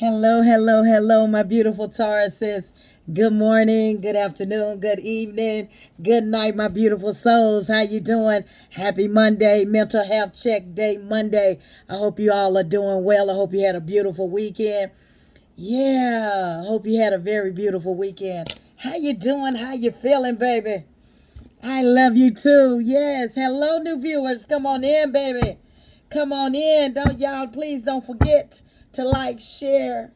Hello, hello, hello, my beautiful Tauruses. Good morning, good afternoon, good evening, good night, my beautiful souls. How you doing? Happy Monday, mental health check day Monday. I hope you all are doing well. I hope you had a beautiful weekend. Yeah, I hope you had a very beautiful weekend. How you doing? How you feeling, baby? I love you too. Yes. Hello, new viewers. Come on in, baby. Come on in. Don't y'all please don't forget to like, share,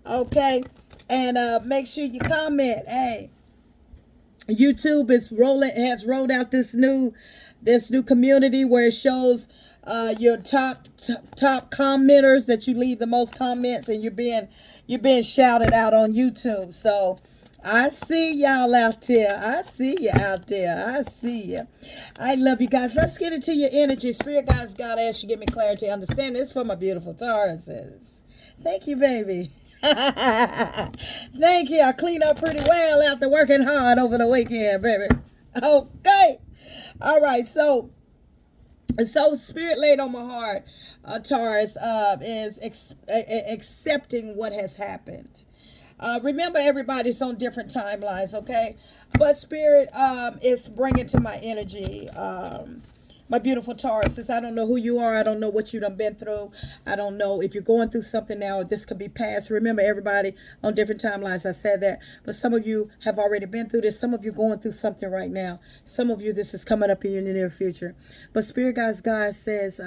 okay, and make sure you comment. Hey, YouTube is rolling has rolled out this new community where it shows your top commenters that you leave the most comments, and you're being shouted out on YouTube. So I see y'all out there. I see you out there. I see you. I love you guys. Let's get into your energy. Spirit guys, God, ask you give me clarity, understand this for my beautiful Tauruses. Thank you, baby. Thank you. I cleaned up pretty well after working hard over the weekend, baby. Okay. All right. So Spirit laid on my heart, Taurus, is accepting what has happened. Remember, everybody's on different timelines, okay? But Spirit is bringing to my energy. My beautiful Tauruses, I don't know who you are. I don't know what you done been through. I don't know if you're going through something now or this could be past. Remember, everybody on different timelines, I said that. But some of you have already been through this. Some of you going through something right now. Some of you, this is coming up in the near future. But Spirit Guys, God says,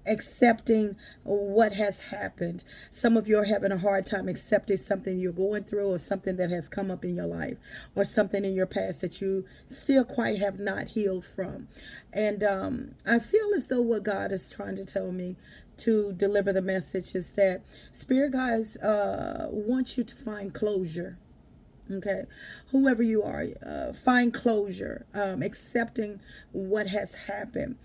accepting what has happened. Some of you are having a hard time accepting something you're going through, or something that has come up in your life, or something in your past that you still quite have not healed from. And I feel as though what God is trying to tell me to deliver the message is that Spirit Guys want you to find closure. Okay, whoever you are, find closure, accepting what has happened.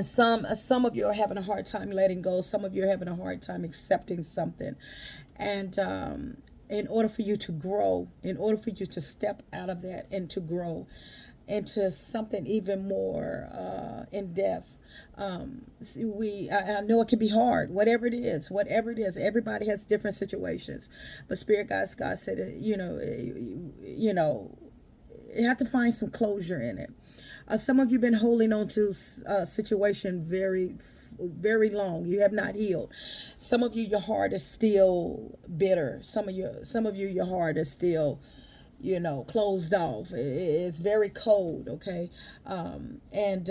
Some of you are having a hard time letting go. Some of you are having a hard time accepting something, and in order for you to grow, in order for you to step out of that and to grow into something even more in depth. I know it can be hard, whatever it is. Everybody has different situations, but Spirit guys, God said, you have to find some closure in it. Some of you have been holding on to a situation very long. You have not healed. Some of you, your heart is still bitter. Some of you, your heart is still, closed off. It's very cold. Okay, and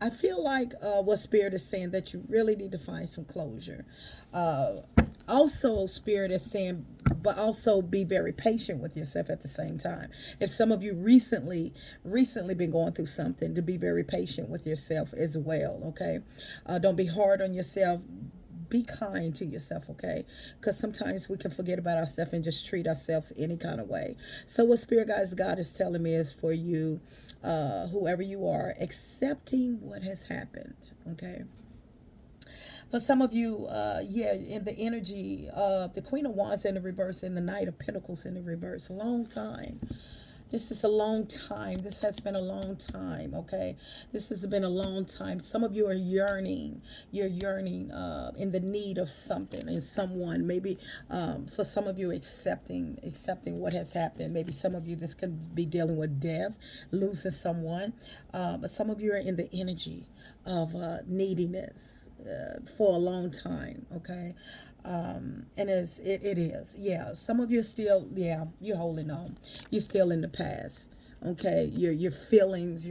I feel like what Spirit is saying, that you really need to find some closure. Uh, Also, Spirit is saying, but also be very patient with yourself at the same time. If some of you recently been going through something, to be very patient with yourself as well. Okay, don't be hard on yourself. Be kind to yourself, okay? Because sometimes we can forget about ourselves and just treat ourselves any kind of way. So what Spirit Guys, God is telling me is for you, whoever you are, accepting what has happened, okay? For some of you, in the energy of the Queen of Wands in the reverse and the Knight of Pentacles in the reverse, a long time. This is a long time. This has been a long time, okay? This has been a long time. Some of you are yearning. You're yearning in the need of something and someone. Maybe for some of you, accepting what has happened. Maybe some of you, this could be dealing with death, losing someone. But some of you are in the energy of neediness for a long time, okay? And it is, yeah. Some of you are still, yeah, you're holding on. You're still in the past, okay? Your feelings,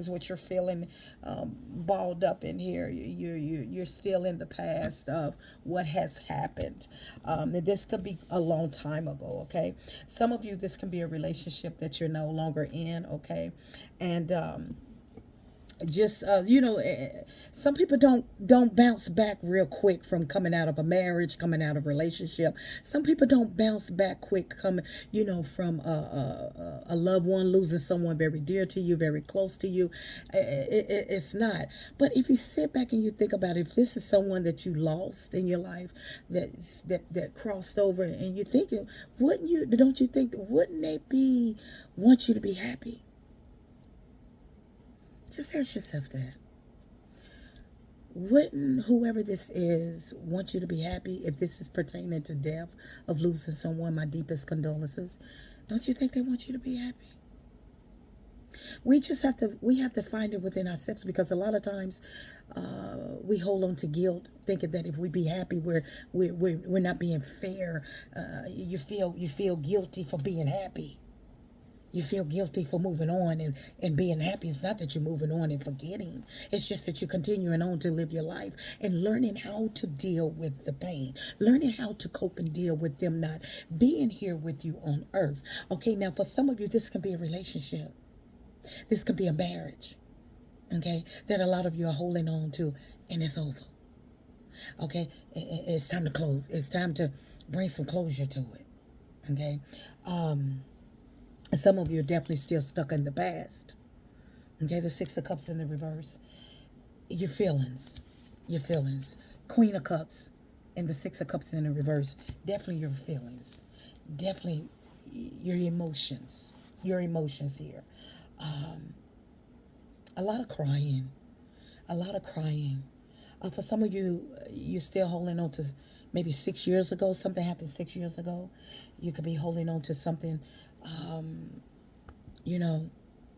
what you're feeling, balled up in here. You're still in the past of what has happened. And this could be a long time ago, okay? Some of you, this can be a relationship that you're no longer in, okay? And just some people don't bounce back real quick from coming out of a marriage, coming out of a relationship. Some people don't bounce back quick coming, from a loved one, losing someone very dear to you, very close to you. It's not. But if you sit back and you think about it, if this is someone that you lost in your life, that crossed over, and you're thinking, don't you think, wouldn't they want you to be happy? Just ask yourself that. Wouldn't whoever this is want you to be happy? If this is pertaining to death, of losing someone, my deepest condolences. Don't you think they want you to be happy? We have to find it within ourselves, because a lot of times we hold on to guilt, thinking that if we be happy, we're not being fair. You feel guilty for being happy. You feel guilty for moving on and being happy. It's not that you're moving on and forgetting. It's just that you're continuing on to live your life and learning how to deal with the pain, learning how to cope and deal with them not being here with you on earth. Okay, now for some of you, this can be a relationship. This could be a marriage, okay, that a lot of you are holding on to, and it's over. Okay, it's time to close. It's time to bring some closure to it. Okay, and some of you are definitely still stuck in the past. Okay, the Six of Cups in the reverse. Your feelings. Queen of Cups and the Six of Cups in the reverse. Definitely your feelings. Definitely your emotions. Your emotions here. A lot of crying. For some of you, you're still holding on to maybe 6 years ago. Something happened 6 years ago. You could be holding on to something, you know,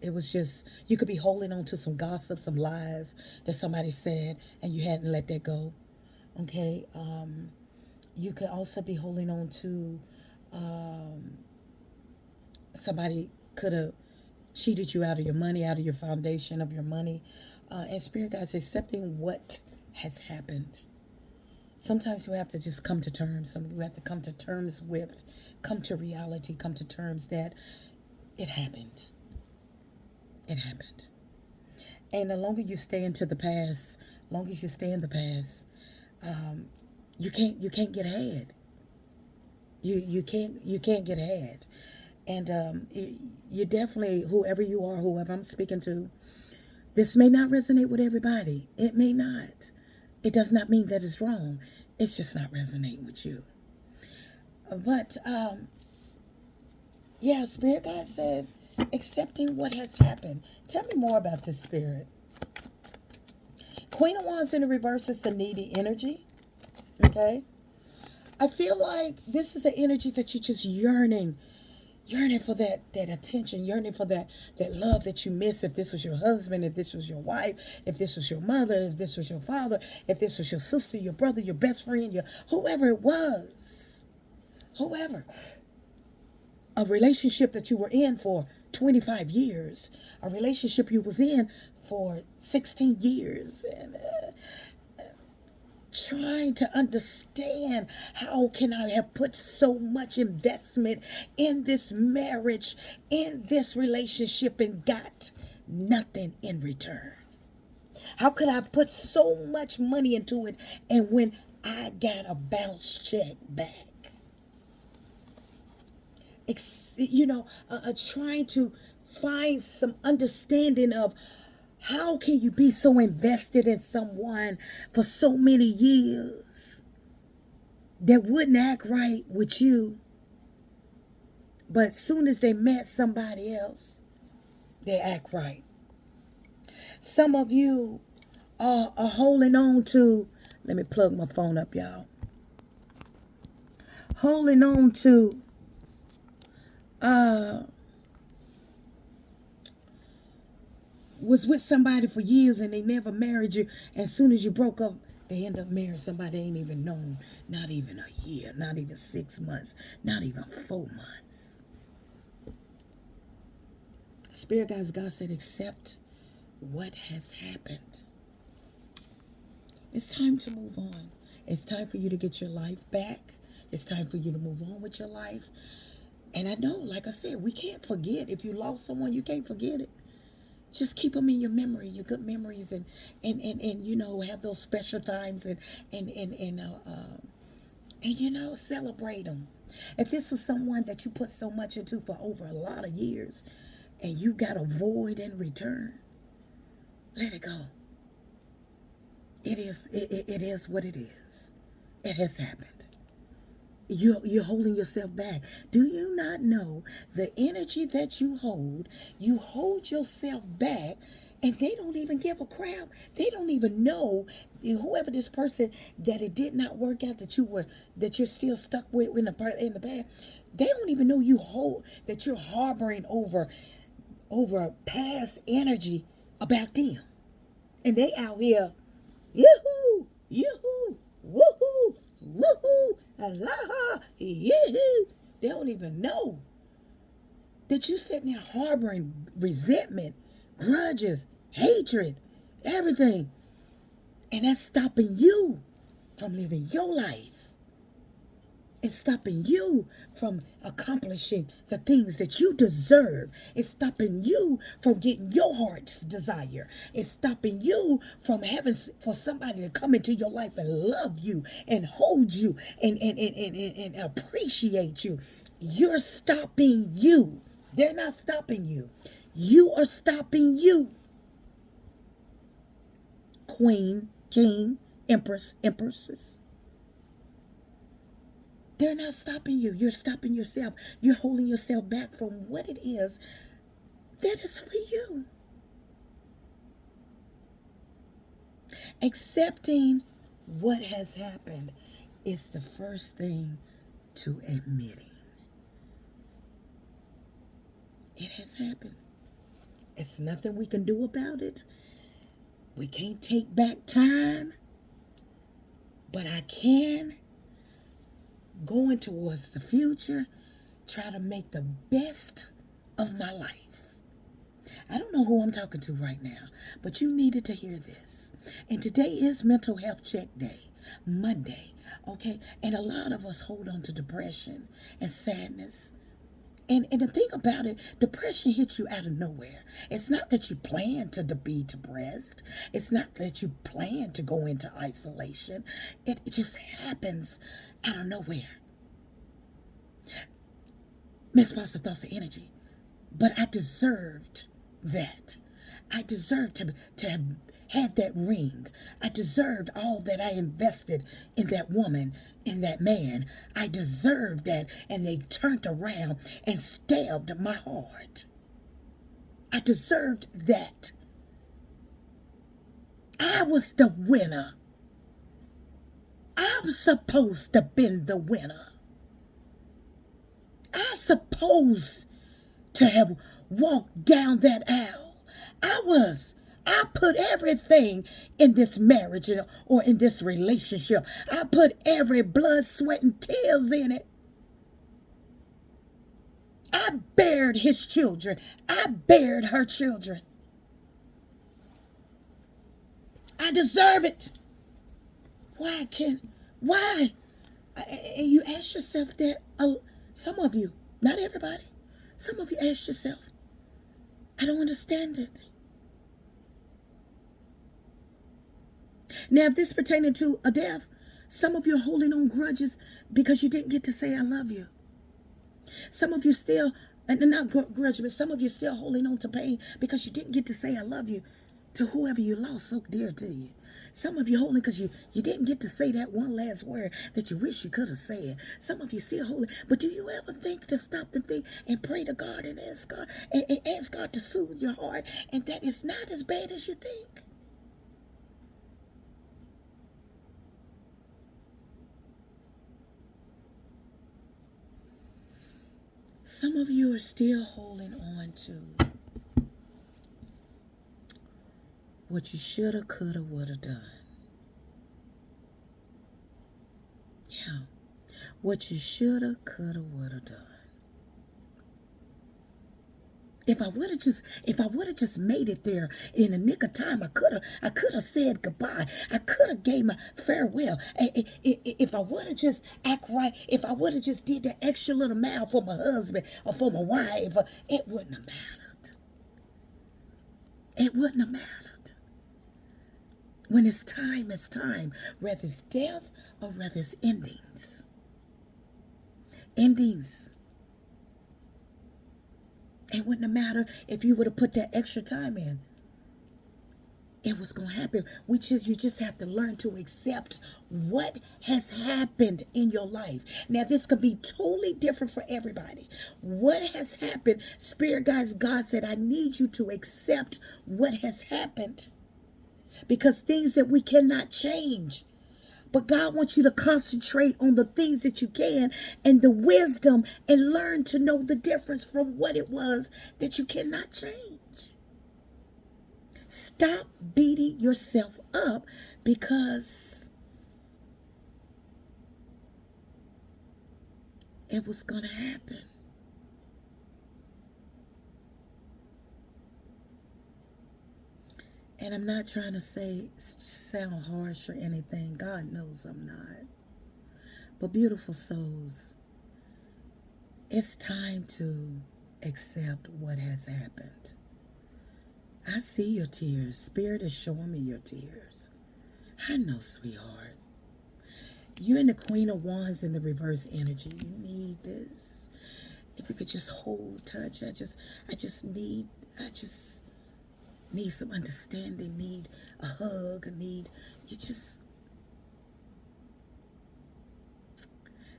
it was just, you could be holding on to some gossip, some lies that somebody said, and you hadn't let that go. Okay. You could also be holding on to somebody could have cheated you out of your money, out of your foundation of your money. And Spirit Guides, accepting what has happened. Sometimes we have to just come to terms. We have to come to terms with, come to reality, come to terms that it happened. It happened. And the longer you stay into the past, long as you stay in the past, you can't get ahead. You can't get ahead. And you definitely, whoever you are, whoever I'm speaking to, this may not resonate with everybody. It may not. It does not mean that it's wrong. It's just not resonating with you. But, yeah, Spirit Guide said, accepting what has happened. Tell me more about this, Spirit. Queen of Wands in the reverse is the needy energy. Okay? I feel like this is an energy that you're just yearning for that attention, yearning for that love that you miss. If this was your husband, if this was your wife, if this was your mother, if this was your father, if this was your sister, your brother, your best friend, your whoever it was, whoever. A relationship that you were in for 25 years, a relationship you was in for 16 years, and trying to understand, how can I have put so much investment in this marriage, in this relationship, and got nothing in return? How could I put so much money into it, and when I got a bounce check back? Trying to find some understanding of, how can you be so invested in someone for so many years that wouldn't act right with you, but soon as they met somebody else, they act right? Some of you are holding on to, let me plug my phone up, y'all. Holding on to was with somebody for years and they never married you, and as soon as you broke up, they end up marrying somebody they ain't even known, not even a year, not even 6 months, not even 4 months. Spirit Guides, God said, accept what has happened. It's time to move on. It's time for you to get your life back. It's time for you to move on with your life. And I know, like I said, we can't forget. If you lost someone, you can't forget it. Just keep them in your memory, your good memories, and have those special times and celebrate them. If this was someone that you put so much into for over a lot of years, and you got a void in return, let it go. It is what it is. It has happened. You're holding yourself back. Do you not know the energy that you hold yourself back, And they don't even give a crap. They don't even know, whoever this person that it did not work out, that you're still stuck with in the past. They don't even know that you're harboring over past energy about them. And they out here, yoo-hoo, yoo-hoo, woohoo, woohoo, aloha, yoo-hoo. They don't even know that you're sitting there harboring resentment, grudges, hatred, everything. And that's stopping you from living your life. It's stopping you from accomplishing the things that you deserve. It's stopping you from getting your heart's desire. It's stopping you from having for somebody to come into your life and love you and hold you and appreciate you. You're stopping you. They're not stopping you. You are stopping you. Queen, king, empress, empresses. They're not stopping you. You're stopping yourself. You're holding yourself back from what it is that is for you. Accepting what has happened is the first thing to admitting. It has happened. It's nothing we can do about it. We can't take back time. But I can, going towards the future, try to make the best of my life. I don't know who I'm talking to right now, but you needed to hear this. And today is Mental Health Check Day, Monday, okay? And a lot of us hold on to depression and sadness. And the thing about it, depression hits you out of nowhere. It's not that you plan to be depressed. It's not that you plan to go into isolation. It just happens out of nowhere. Misplaced thoughts of energy. But I deserved that. I deserved to have had that ring. I deserved all that I invested in that woman, in that man. I deserved that, and they turned around and stabbed my heart. I deserved that. I was the winner. I was supposed to be the winner. I was supposed to have walked down that aisle. I put everything in this marriage or in this relationship. I put every blood, sweat, and tears in it. I bared his children. I bared her children. I deserve it. Why? And you ask yourself that, some of you, not everybody, some of you ask yourself, I don't understand it. Now, if this pertaining to a death, some of you are holding on grudges because you didn't get to say I love you. Some of you still, and not grudge, but some of you still holding on to pain because you didn't get to say I love you to whoever you lost so dear to you. Some of you holding because you didn't get to say that one last word that you wish you could have said. Some of you still holding. But do you ever think to stop and think and pray to God and ask God and ask God to soothe your heart, and that it's not as bad as you think? Some of you are still holding on to what you shoulda, coulda, woulda done. Yeah. What you shoulda, coulda, woulda done. If I would have just made it there in a nick of time, I could have said goodbye. I could have gave my farewell. If I would have just act right, if I would have just did that extra little mile for my husband or for my wife, it wouldn't have mattered. It wouldn't have mattered. When it's time, whether it's death or whether it's endings. Endings. It wouldn't have mattered if you would have put that extra time in. it was going to happen. You just have to learn to accept what has happened in your life. Now, this could be totally different for everybody. What has happened, Spirit guides, God said, I need you to accept what has happened, because things that we cannot change. But God wants you to concentrate on the things that you can and the wisdom, and learn to know the difference from what it was that you cannot change. Stop beating yourself up because it was going to happen. And I'm not trying to sound harsh or anything. God knows I'm not. But beautiful souls, it's time to accept what has happened. I see your tears. Spirit is showing me your tears. I know, sweetheart. You're in the Queen of Wands in the reverse energy. You need this. If you could just touch. I just need some understanding, need a hug,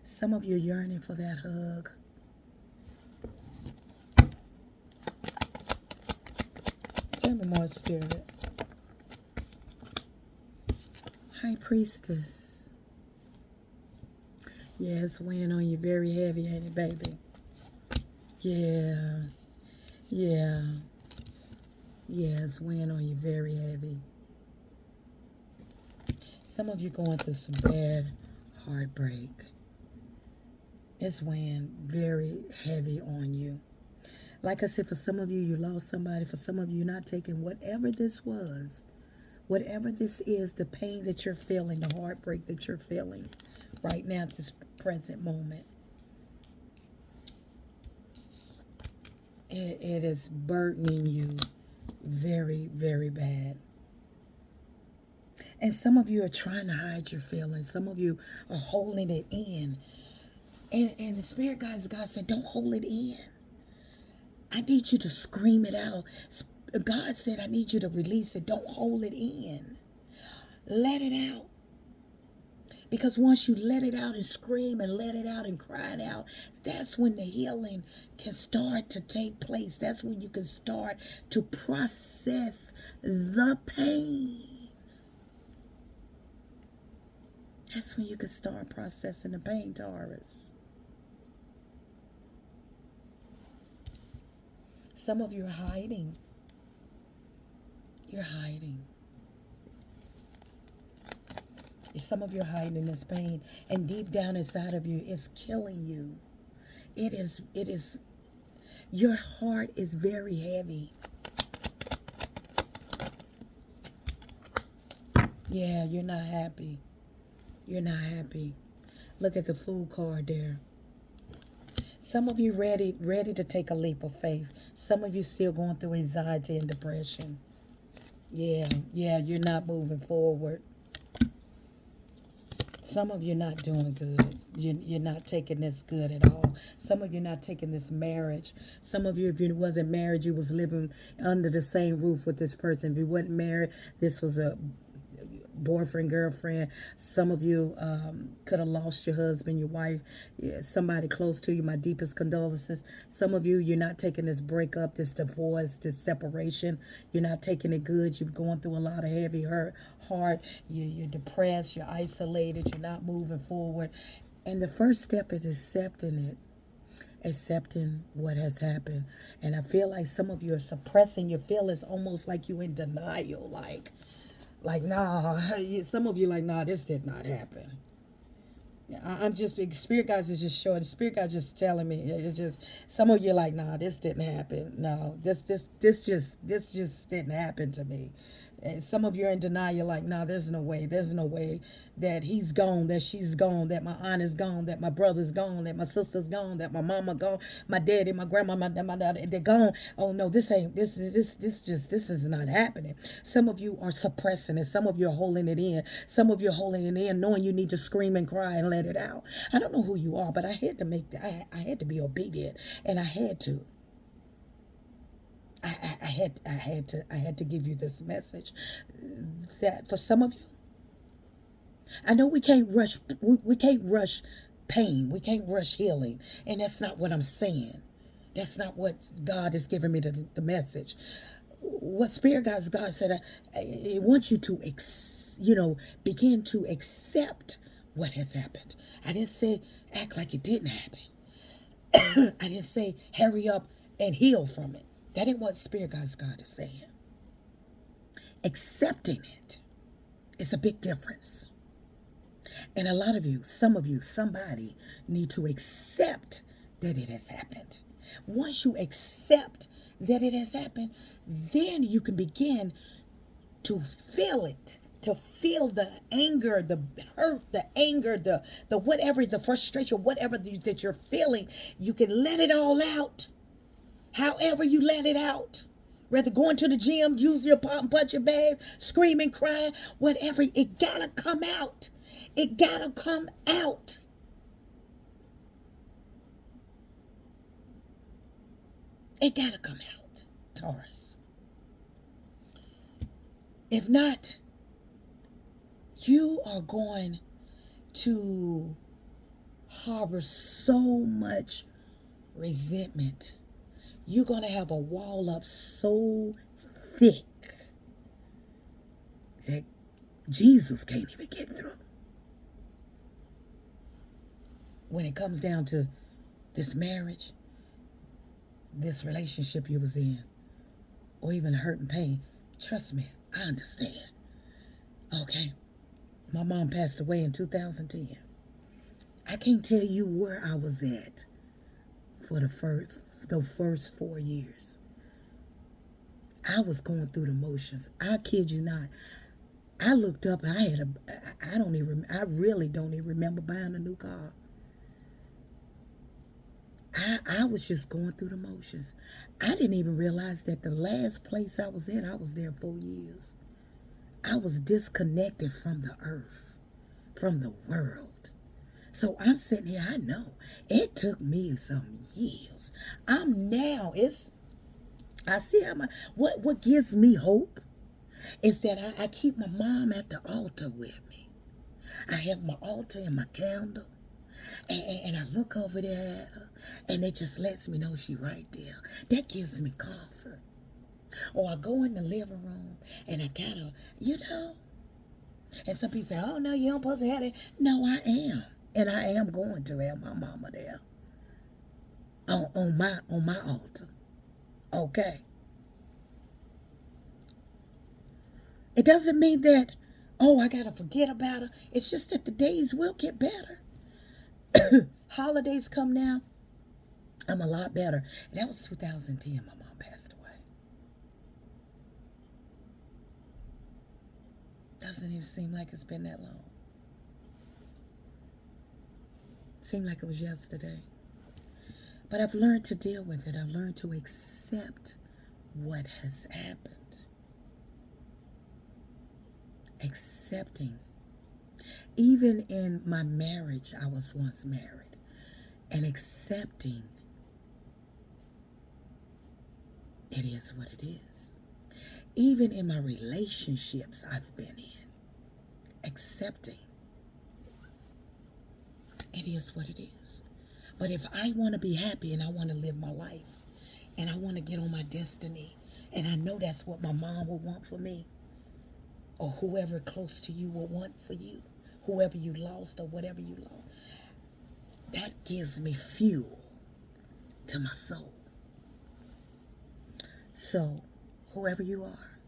some of you are yearning for that hug. Tell me more, Spirit. High Priestess. Yeah, it's weighing on you very heavy, ain't it, baby? Yeah. Yeah, it's weighing on you very heavy. Some of you going through some bad heartbreak. It's weighing very heavy on you. Like I said, for some of you, you lost somebody. For some of you, you're not taking whatever this was, whatever this is, the pain that you're feeling, the heartbreak that you're feeling right now at this present moment. It is burdening you very, very bad. And some of you are trying to hide your feelings. Some of you are holding it in. And the Spirit guides, God said, don't hold it in. I need you to scream it out. God said, I need you to release it. Don't hold it in. Let it out. Because once you let it out and scream and let it out and cry it out, that's when the healing can start to take place. That's when you can start to process the pain. That's when you can start processing the pain, Taurus. Some of you are hiding. You're hiding. Some of you are hiding this pain, and deep down inside of you, it's killing you. It is, your heart is very heavy. Yeah, you're not happy. You're not happy. Look at the Fool card there. Some of you ready to take a leap of faith. Some of you still going through anxiety and depression. Yeah, you're not moving forward. Some of you not doing good. You're not taking this good at all. Some of you not taking this marriage. Some of you, if you wasn't married, you was living under the same roof with this person. If you wasn't married, this was a boyfriend, girlfriend. Some of you could have lost your husband, your wife, somebody close to you. My deepest condolences. Some of you, you're not taking this breakup, this divorce, this separation. You're not taking it good. You're going through a lot of heavy heart. You're depressed. You're isolated. You're not moving forward. And the first step is accepting it. Accepting what has happened. And I feel like some of you are suppressing your feelings, almost like you in denial, like, nah. Some of you like, nah, this did not happen. I'm just, Spirit guys is just showing, Spirit guys just telling me, it's just, some of you like, nah, this didn't happen. No, this just didn't happen to me. And some of you are in denial, like, nah, there's no way that he's gone, that she's gone, that my aunt is gone, that my brother's gone, that my sister's gone, that my mama gone, my daddy, my grandma, my dad, they're gone. Oh no, this is not happening. Some of you are suppressing it. Some of you are holding it in. Some of you are holding it in, knowing you need to scream and cry and let it out. I don't know who you are, but I had to make that. I had to be obedient, and I had to. I had to give you this message that for some of you, I know we can't rush pain, we can't rush healing, and that's not what I'm saying. That's not what God is giving me the message. What Spirit God said, I want you to begin to accept what has happened. I didn't say act like it didn't happen. I didn't say hurry up and heal from it. That ain't what Spirit God is saying. Accepting it is a big difference. And a lot of you, some of you, somebody need to accept that it has happened. Once you accept that it has happened, then you can begin to feel it, to feel the anger, the hurt, the anger, the whatever, the frustration, whatever that you're feeling. You can let it all out. However you let it out. Whether going to the gym, use your pop and punch your bags, screaming, crying, whatever, it gotta come out. It gotta come out. It gotta come out, Taurus. If not, you are going to harbor so much resentment. You're going to have a wall up so thick that Jesus can't even get through. When it comes down to this marriage, this relationship you was in, or even hurt and pain, trust me, I understand. Okay? My mom passed away in 2010. I can't tell you where I was at for the first 4 years. I was going through the motions. I kid you not. I looked up and I really don't even remember buying a new car. I was just going through the motions. I didn't even realize that the last place I was in, I was there 4 years. I was disconnected from the earth, from the world. So I'm sitting here, I know. It took me some years. I see what gives me hope is that I keep my mom at the altar with me. I have my altar and my candle. And I look over there at her, and it just lets me know she right there. That gives me comfort. Or I go in the living room, and I gotta, and some people say, oh, no, you don't supposed to have it. No, I am. And I am going to have my mama there on my altar. Okay. It doesn't mean that, oh, I got to forget about her. It's just that the days will get better. Holidays come now, I'm a lot better. And that was 2010, my mom passed away. Doesn't even seem like it's been that long. Seemed like it was yesterday. But I've learned to deal with it. I've learned to accept what has happened. Accepting. Even in my marriage, I was once married. And accepting it is what it is. Even in my relationships I've been in, accepting it is what it is. But if I want to be happy and I want to live my life and I want to get on my destiny, and I know that's what my mom would want for me, or whoever close to you will want for you, whoever you lost or whatever you lost, that gives me fuel to my soul. So, whoever you are,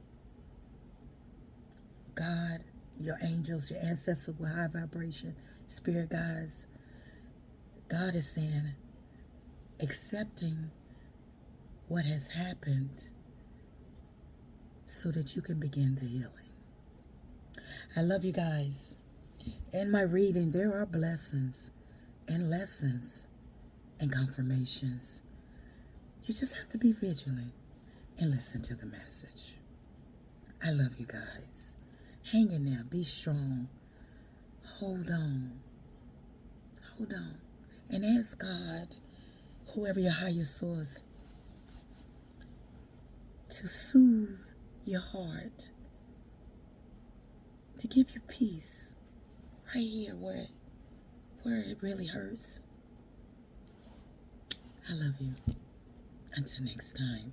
God, your angels, your ancestors with high vibration, spirit guides, God is saying, accepting what has happened so that you can begin the healing. I love you guys. In my reading, there are blessings and lessons and confirmations. You just have to be vigilant and listen to the message. I love you guys. Hang in there. Be strong. Hold on. Hold on. And ask God, whoever your higher source, to soothe your heart, to give you peace right here where it really hurts. I love you. Until next time.